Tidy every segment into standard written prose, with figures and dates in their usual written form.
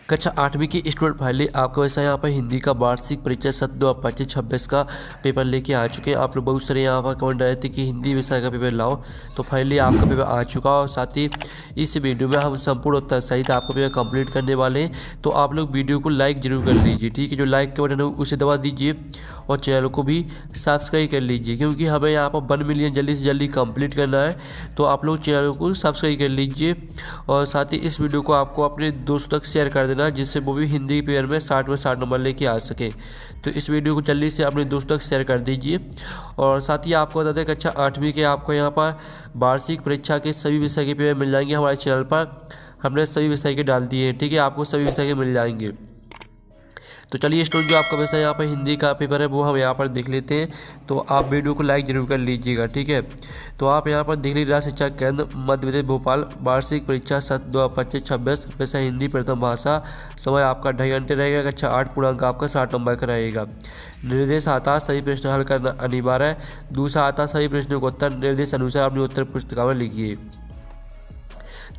कक्षा 8वीं की स्टूडेंट फाइनली आपका वैसा यहाँ पर हिंदी का वार्षिक परीक्षा सत्र 2025-26 का पेपर लेके आ चुके हैं। आप लोग बहुत सारे यहाँ पर कमेंट डाले थे कि हिंदी विषय का पेपर लाओ, तो फाइनली आपका पेपर आ चुका और साथ ही इस वीडियो में हम संपूर्ण उत्तर सहित आपका पेपर कंप्लीट करने वाले हैं। तो आप लोग वीडियो को लाइक जरूर कर लीजिए, ठीक है। जो लाइक के बटन है उसे दबा दीजिए और चैनल को भी सब्सक्राइब कर लीजिए, क्योंकि हमें यहाँ पर 1 मिलियन जल्दी से जल्दी कंप्लीट करना है। तो आप लोग चैनल को सब्सक्राइब कर लीजिए और साथ ही इस वीडियो को आपको अपने दोस्तों तक शेयर कर देना, जिससे वो भी हिंदी पेपर में 60 नंबर लेके आ सके। तो इस वीडियो को जल्दी से अपने दोस्तों तक शेयर कर दीजिए। और साथ ही आपको बता दें कक्षा 8वीं के आपको यहाँ पर वार्षिक परीक्षा के सभी विषय के पेपर मिल जाएंगे हमारे चैनल पर। हमने सभी विषय के डाल दिए हैं, ठीक है। आपको सभी विषय के मिल जाएंगे। तो चलिए स्टूडेंट, जो आपका विषय यहाँ पर हिंदी का पेपर है वो हम यहाँ पर देख लेते हैं। तो आप वीडियो को लाइक जरूर कर लीजिएगा, ठीक है। तो आप यहाँ पर देख लीजिए, राज्य शिक्षा केंद्र मध्य प्रदेश भोपाल वार्षिक परीक्षा सत्र 2025-26 विषय हिंदी प्रथम भाषा। समय आपका 2.5 घंटे रहेगा। कक्षा 8 पूर्णांक आपका 60 नंबर का रहेगा। निर्देश आता सही प्रश्न हल करना अनिवार्य है। दूसरा आता सही प्रश्नों को उत्तर निर्देश अनुसार अपनी उत्तर पुस्तिका में लिखिए।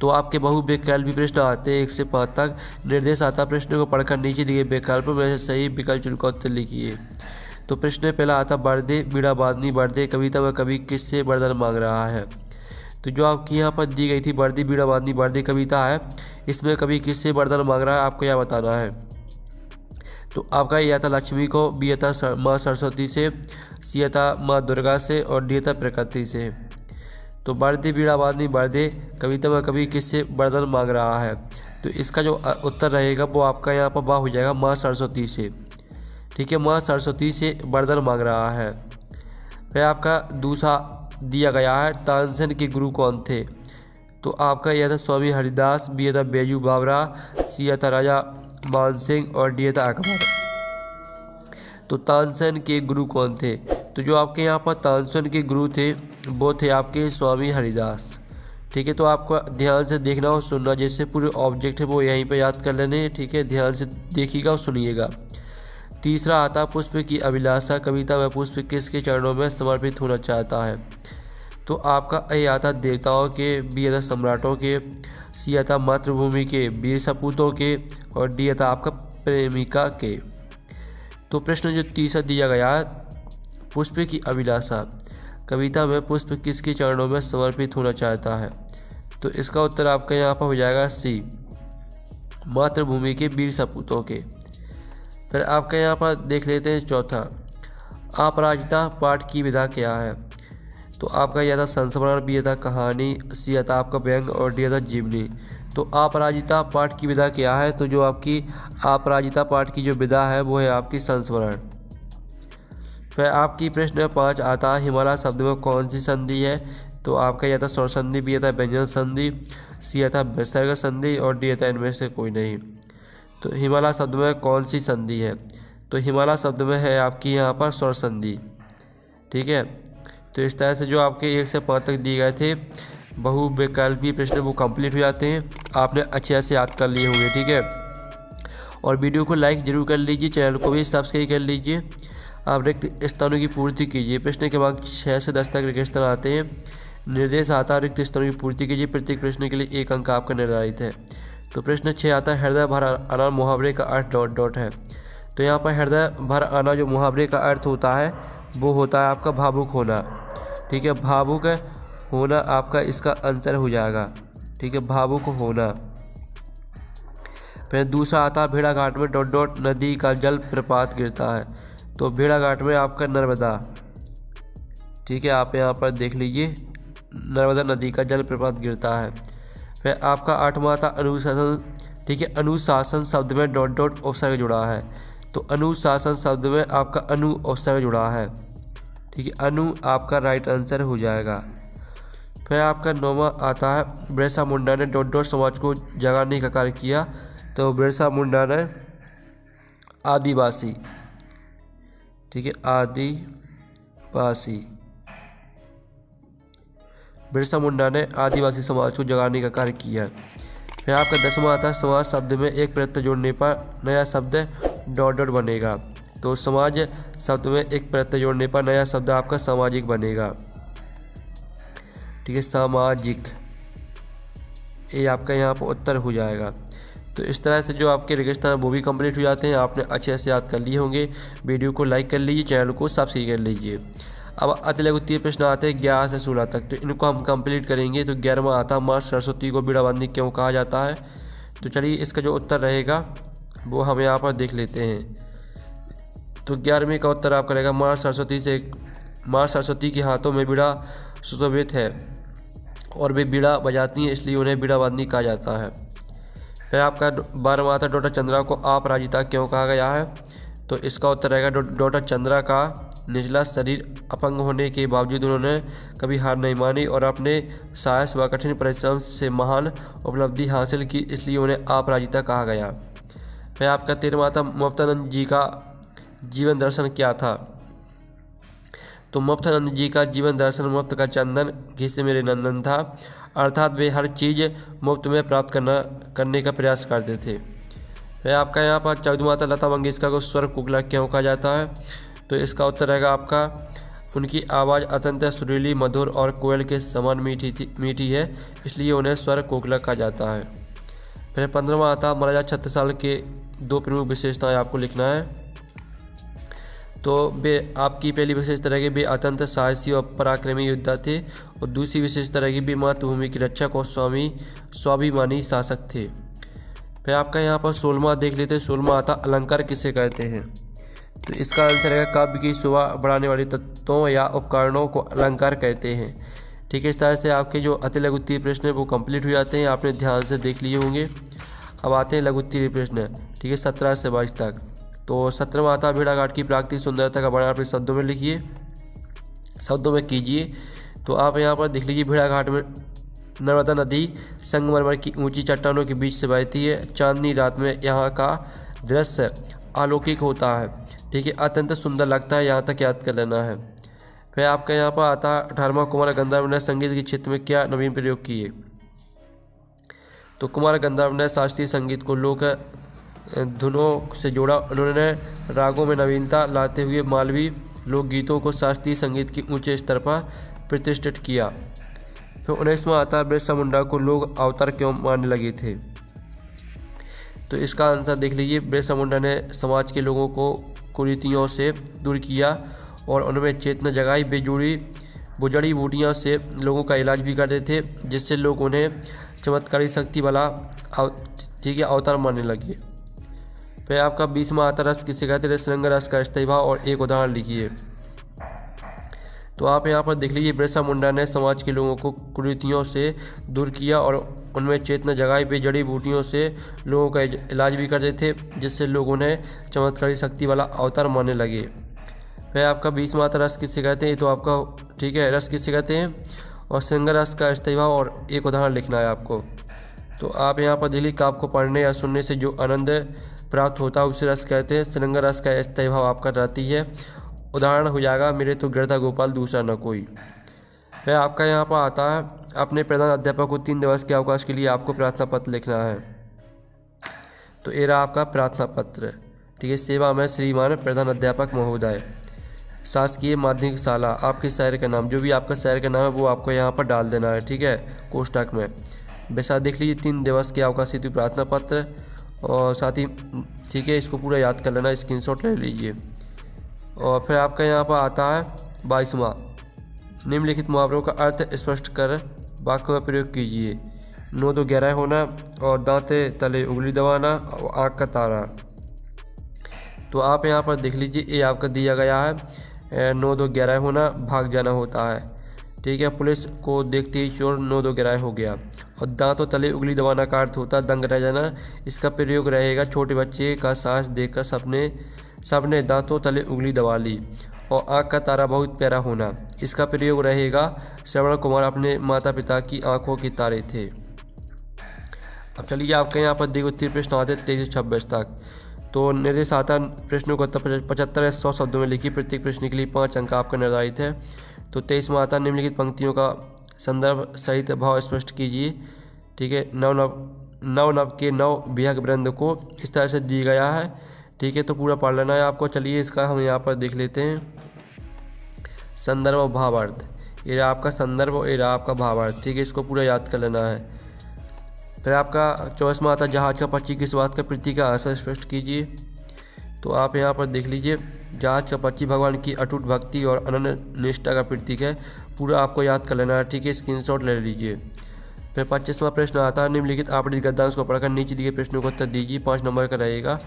तो आपके बहुविकल्पी प्रश्न आते हैं 1 से 5 तक। निर्देश आता प्रश्नों को पढ़कर नीचे दिए विकल्पों में से सही विकल्प चुनकर उत्तर लिखिए। तो प्रश्न पहला आता बर्दे बीड़ा बादनी बर्दे कविता में कवि किससे वरदान मांग रहा है। तो जो आपकी यहाँ पर दी गई थी बर्दी बीड़ा बादनी बर्दे कविता है, इसमें कवि किससे वरदान मांग रहा है आपको यह बताना है। तो आपका यह था लक्ष्मी को, बी था माँ सरस्वती से, सी था माँ दुर्गा से और डी था प्रकृति से। तो बर्दे बीड़ा बादनी बर्दे कविता में कवि किससे वरदान मांग रहा है, तो इसका जो उत्तर रहेगा वो आपका यहाँ पर वाह हो जाएगा माँ सरस्वती से, ठीक है। माँ सरस्वती से वरदान मांग रहा है। फिर आपका दूसरा दिया गया है तानसेन के गुरु कौन थे। तो आपका यह था स्वामी हरिदास, बी था बैजू बावरा, सी था राजा मान सिंह और डी था अकबर। तो तानसेन के गुरु कौन थे, तो जो आपके यहाँ पर तानसेन के गुरु थे वो थे आपके स्वामी हरिदास, ठीक है। तो आपको ध्यान से देखना और सुनना, जैसे पूरे ऑब्जेक्ट है वो यहीं पे याद कर लेने, ठीक है। ध्यान से देखिएगा और सुनिएगा। तीसरा आता पुष्प की अभिलाषा कविता में पुष्प किसके चरणों में समर्पित होना चाहता है। तो आपका ए आता देवताओं के, बी आता सम्राटों के, सी आता मातृभूमि के वीर सपूतों के और डी आता आपका प्रेमिका के। तो प्रश्न जो तीसरा दिया गया है पुष्प की अभिलाषा कविता में पुष्प किसके चरणों में समर्पित होना चाहता है, तो इसका उत्तर आपका यहाँ पर हो जाएगा सी मातृभूमि के वीर सपूतों के। फिर आपका यहाँ पर देख लेते हैं चौथा अपराजिता पाठ की विधा क्या है। तो आपका यह था संस्मरण, बी था कहानी, सी था आपका व्यंग और डी था जीवनी। तो अपराजिता पाठ की विधा क्या है, तो जो आपकी अपराजिता पाठ की जो विधा है वो है आपकी संस्मरण। फिर आपकी प्रश्न 5 आता है हिमालय शब्द में कौन सी संधि है। तो आपका यह था स्वर संधि, बी था व्यंजन संधि, सी था विसर्ग संधि और डी था इनमें से कोई नहीं। तो हिमालय शब्द में कौन सी संधि है, तो हिमालय शब्द में है आपकी यहाँ पर स्वर संधि, ठीक है। तो इस तरह से जो आपके 1 से 5 तक दिए गए थे बहुविकल्पी प्रश्न वो कंप्लीट हो जाते हैं। आपने अच्छे से याद कर लिए होंगे, ठीक है। और वीडियो को लाइक जरूर कर लीजिए, चैनल को भी सब्सक्राइब कर लीजिए। आप रिक्त स्थानों की पूर्ति कीजिए। प्रश्न के बाद 6 से 10 तक रिक्त स्थान आते हैं। निर्देश आता रिक्त स्थानों की पूर्ति कीजिए। प्रत्येक प्रश्न के लिए 1 अंक आपका निर्धारित है। तो प्रश्न 6 आता है हृदय भर आना मुहावरे का अर्थ डॉट डॉट है। तो यहाँ पर हृदय भर आना जो मुहावरे का अर्थ होता है वो होता है आपका भावुक होना, ठीक है। भावुक होना आपका इसका आंसर हो जाएगा, ठीक है, भावुक होना। फिर दूसरा आता है भेड़ाघाट में डॉट डॉट नदी का जल प्रपात गिरता है। तो भेड़ाघाट में आपका नर्मदा, ठीक है, आप यहाँ पर देख लीजिए नर्मदा नदी का जल प्रपात गिरता है। फिर आपका 8वां था अनुशासन, ठीक है। अनुशासन शब्द में डॉट डॉट उपसर्ग जुड़ा है। तो अनुशासन शब्द में आपका अनु उपसर्ग जुड़ा है, ठीक है। अनु आपका राइट आंसर हो जाएगा। फिर आपका 9वां आता है बिरसा मुंडा ने डॉट डॉट समाज को जगाने का कार्य किया। तो बिरसा मुंडा ने आदिवासी, ठीक है, आदिवासी, बिरसा मुंडा ने आदिवासी समाज को जगाने का कार्य किया। फिर आपका 10वां आता है समाज शब्द में एक प्रत्यय जोड़ने पर नया शब्द डॉट डॉट बनेगा। तो समाज शब्द में एक प्रत्यय जोड़ने पर नया शब्द आपका सामाजिक बनेगा, ठीक है, सामाजिक। ये आपका यहाँ पर उत्तर हो जाएगा। तो इस तरह से जो आपके रेगिस्तान वो भी कंप्लीट हो जाते हैं। आपने अच्छे से याद कर लिए होंगे। वीडियो को लाइक कर लीजिए, चैनल को सब्सक्राइब कर लीजिए। अब अति लघु 3 प्रश्न आते हैं 11 से 16 तक, तो इनको हम कंप्लीट करेंगे। तो 11वां आता है माँ सरस्वती को बीड़ाबंदी क्यों कहा जाता है। तो चलिए इसका जो उत्तर रहेगा वो हम यहाँ पर देख लेते हैं। तो 11वीं का उत्तर आपका रहेगा माँ सरस्वती के हाथों में बीड़ा सुशोभित है और वे बीड़ा बजाती हैं, इसलिए उन्हें बीड़ाबंदी कहा जाता है। फिर आपका 12वां आता डॉक्टर चंद्रा को अपराजिता क्यों कहा गया है। तो इसका उत्तर रहेगा डॉक्टर चंद्रा का निचला शरीर अपंग होने के बावजूद उन्होंने कभी हार नहीं मानी और अपने साहस व कठिन परिश्रम से महान उपलब्धि हासिल की, इसलिए उन्हें अपराजिता कहा गया। फिर आपका 13वां था मुक्तानंद जी का जीवन दर्शन क्या था। तो मुक्तानंद जी का जीवन दर्शन मुफ्त का चंदन घी से मेरे नंदन था, अर्थात वे हर चीज़ मुफ्त में प्राप्त करने का प्रयास करते थे। फिर आपका यहाँ पर 14वां था लता मंगेशकर को स्वर कोकिला क्यों कहा जाता है। तो इसका उत्तर रहेगा आपका उनकी आवाज़ अत्यंत सुरीली, मधुर और कोयल के समान मीठी है, इसलिए उन्हें स्वर कोकिला कहा जाता है। फिर 15वां आता महाराजा छत्रसाल के 2 प्रमुख विशेषताएं आपको लिखना है। तो वे आपकी पहली विशेषता रहेगी वे अत्यंत साहसी और पराक्रमी योद्धा थे, और दूसरी विशेषता रहेगी वे मातृभूमि के रक्षक और स्वाभिमानी शासक थे। फिर आपका यहाँ पर 16वां देख लेते हैं। 16वां आता अलंकार किसे कहते हैं। तो इसका आंसर है काव्य की शोभा बढ़ाने वाले तत्वों या उपकरणों को अलंकार कहते हैं। ठीक है, इस तरह से आपके जो अति लघु 3 प्रश्न है वो कंप्लीट हो जाते हैं। आपने ध्यान से देख लिए होंगे। अब आते हैं लघु 3 प्रश्न, ठीक है, 17 से 22 तक। तो 17वां आता भेड़ाघाट की प्राकृतिक सुंदरता का वर्णन अपने शब्दों में लिखिए, शब्दों में कीजिए। तो आप यहाँ पर देख लीजिए भेड़ाघाट में नर्मदा नदी संगमरमर की ऊंची चट्टानों के बीच से बहती है। चांदनी रात में यहाँ का दृश्य अलौकिक होता है, ठीक है, अत्यंत सुंदर लगता है। यहाँ तक याद कर लेना है। फिर आपका यहाँ पर आता है 18वां कुमार गंधर्व ने संगीत के क्षेत्र में क्या नवीन प्रयोग किए। तो कुमार गंधर्व ने शास्त्रीय संगीत को लोक धुनों से जोड़ा। उन्होंने रागों में नवीनता लाते हुए मालवी लोकगीतों को शास्त्रीय संगीत के ऊंचे स्तर पर प्रतिष्ठित किया। फिर 19वां आता है बिरसा मुंडा को लोग अवतार क्यों मानने लगे थे। तो इसका आंसर देख लीजिए। बिरसा मुंडा ने समाज के लोगों को कुरीतियों से दूर किया और उनमें चेतना जगाई। वो जड़ी बूटियों से लोगों का इलाज भी करते थे, जिससे लोग उन्हें चमत्कारी शक्ति वाला ठीक है अवतार मानने लगे। फिर आपका 20वां आता रस किसे कहते हैं। रसरंग रस का स्थायी भाव और एक उदाहरण लिखिए। तो आप यहाँ पर देख लीजिए बिरसा मुंडा ने समाज के लोगों को कुरीतियों से दूर किया और उनमें चेतना जगाई। वे जड़ी बूटियों से लोगों का इलाज भी करते थे, जिससे लोग उन्हें चमत्कारी शक्ति वाला अवतार मानने लगे। फिर आपका 20वां आता रस किसे कहते हैं। तो आपका ठीक है रस किसे कहते हैं और श्रृंगार रस का स्थायी भाव और एक उदाहरण लिखना है आपको। तो आप यहाँ पर दिल्ली काव्य को पढ़ने या सुनने से जो आनंद प्राप्त होता है उसे रस कहते हैं। श्रृंगार रस का स्थायी भाव आपका रहती है। उदाहरण हो जाएगा मेरे तो गिरधा गोपाल दूसरा न कोई। फिर आपका यहाँ पर आता है अपने प्रधान अध्यापक को 3 दिवस के अवकाश के लिए आपको प्रार्थना पत्र लिखना है। तो ये रहा आपका प्रार्थना पत्र, ठीक है। सेवा में श्रीमान प्रधान अध्यापक महोदय, शासकीय माध्यमिक शाला, आपके शहर का नाम, जो भी आपका शहर का नाम है वो आपको यहाँ पर डाल देना है, ठीक है, कोष्टक में। वैसा देख लीजिए 3 दिवस के अवकाश हेतु प्रार्थना पत्र, और साथ ही ठीक है इसको पूरा याद कर लेना, स्क्रीनशॉट ले लीजिए। और फिर आपका यहाँ पर आता है 22वां, निम्नलिखित मुहावरों का अर्थ स्पष्ट कर वाक्य में प्रयोग कीजिए। नो दो गहरा होना और दांते तले उंगली दबाना और आँख का तारा। तो आप यहाँ पर देख लीजिए ये आपका दिया गया है। नो दो गहरा होना भाग जाना होता है, ठीक है। पुलिस को देखते ही चोर नो दो गहरा हो गया। और दांतों तले उंगली दबाना का अर्थ होता है दंग रह जाना। इसका प्रयोग रहेगा छोटे बच्चे का साहस देखकर सबने दांतों तले उंगली दबा ली। और आँख का तारा बहुत प्यारा होना, इसका प्रयोग रहेगा श्रवण कुमार अपने माता पिता की आंखों के तारे थे। अब चलिए आपके यहाँ पर देखो 3 प्रश्न आते 23 से 26 तक। तो निर्देश आता प्रश्नों को 75 या 100 शब्दों में लिखिए। प्रत्येक प्रश्न के लिए 5 अंक आपका निर्धारित है। तो 23वां आता निम्नलिखित पंक्तियों का संदर्भ सहित भाव स्पष्ट कीजिए, ठीक है। नव के नव विहग वृंद को इस तरह से दिया गया है, ठीक है। तो पूरा पढ़ लेना है आपको। चलिए इसका हम यहाँ पर देख लेते हैं। संदर्भ और भावार्थ, ये रहा आपका संदर्भ और ये रहा आपका भावार्थ, ठीक है। इसको पूरा याद कर लेना है। फिर आपका चॉइस में आता है जहाज का पक्षी किस बात का प्रतीक है, आंसर स्पष्ट कीजिए। तो आप यहाँ पर देख लीजिए, जहाज का पक्षी भगवान की अटूट भक्ति और अनन्य निष्ठा का प्रतीक है। पूरा आपको याद कर लेना है, ठीक है, स्क्रीनशॉट ले लीजिए। फिर 25वां प्रश्न आता है, निम्नलिखित आपराधिक गद्यांश को पढ़कर नीचे दिए प्रश्नों को उत्तर दीजिए। 5 नंबर का रहेगा,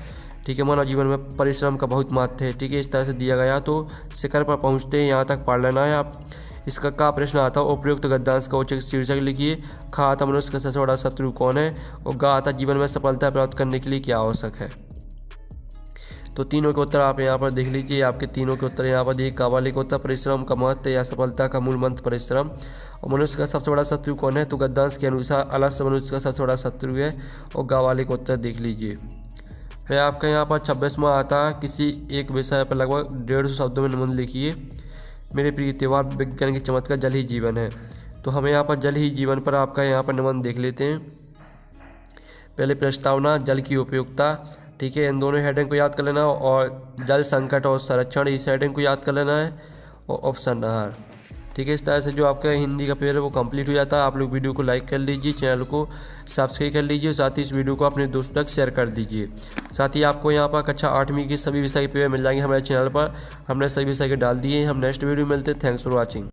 ठीक है। मानव जीवन में परिश्रम का बहुत महत्व है, ठीक है, इस तरह से दिया गया। तो शिखर पर पहुँचते हैं यहाँ तक पढ़ लेना है आप। इसका का प्रश्न आता है, उपयुक्त गद्यांश का उचित शीर्षक लिखिए। खा आता मनुष्य का सबसे बड़ा शत्रु कौन है, और गा आता जीवन में सफलता प्राप्त करने के लिए क्या आवश्यक है। तो तीनों के उत्तर आप यहाँ पर देख लीजिए। आपके तीनों के उत्तर यहाँ पर दिए। कावाली का उत्तर परिश्रम का महत्व या सफलता का मूल मंत्र परिश्रम। और मनुष्य का सबसे बड़ा शत्रु कौन है, तो गद्यांश के अनुसार अलस्य मनुष्य का सबसे बड़ा शत्रु है। और गावाली का उत्तर देख लीजिए। फिर आपका यहाँ पर 26वां आता है, किसी एक विषय पर लगभग 150 शब्दों में निबंध लिखिए। मेरे प्रिय त्यौहार विज्ञान की चमत्कार जल ही जीवन है। तो हमें यहाँ पर जल ही जीवन पर आपका यहाँ पर निबंध देख लेते हैं। पहले प्रस्तावना, जल की उपयोगिता, ठीक है, इन दोनों हेडिंग को याद कर लेना। और जल संकट और संरक्षण, इस हेडिंग को याद कर लेना है। और ऑप्शन नहर, ठीक है। इस तरह से जो आपका हिंदी का पेपर है वो कंप्लीट हो जाता है। आप लोग वीडियो को लाइक कर लीजिए, चैनल को सब्सक्राइब कर लीजिए, साथ ही इस वीडियो को अपने दोस्तों तक शेयर कर दीजिए। साथ ही आपको यहाँ पर कक्षा 8वीं की सभी विषय के पेपर मिल जाएंगे हमारे चैनल पर। हमने सभी विषय के डाल दिए हैं। हम नेक्स्ट वीडियो में मिलते हैं। Thanks for watching.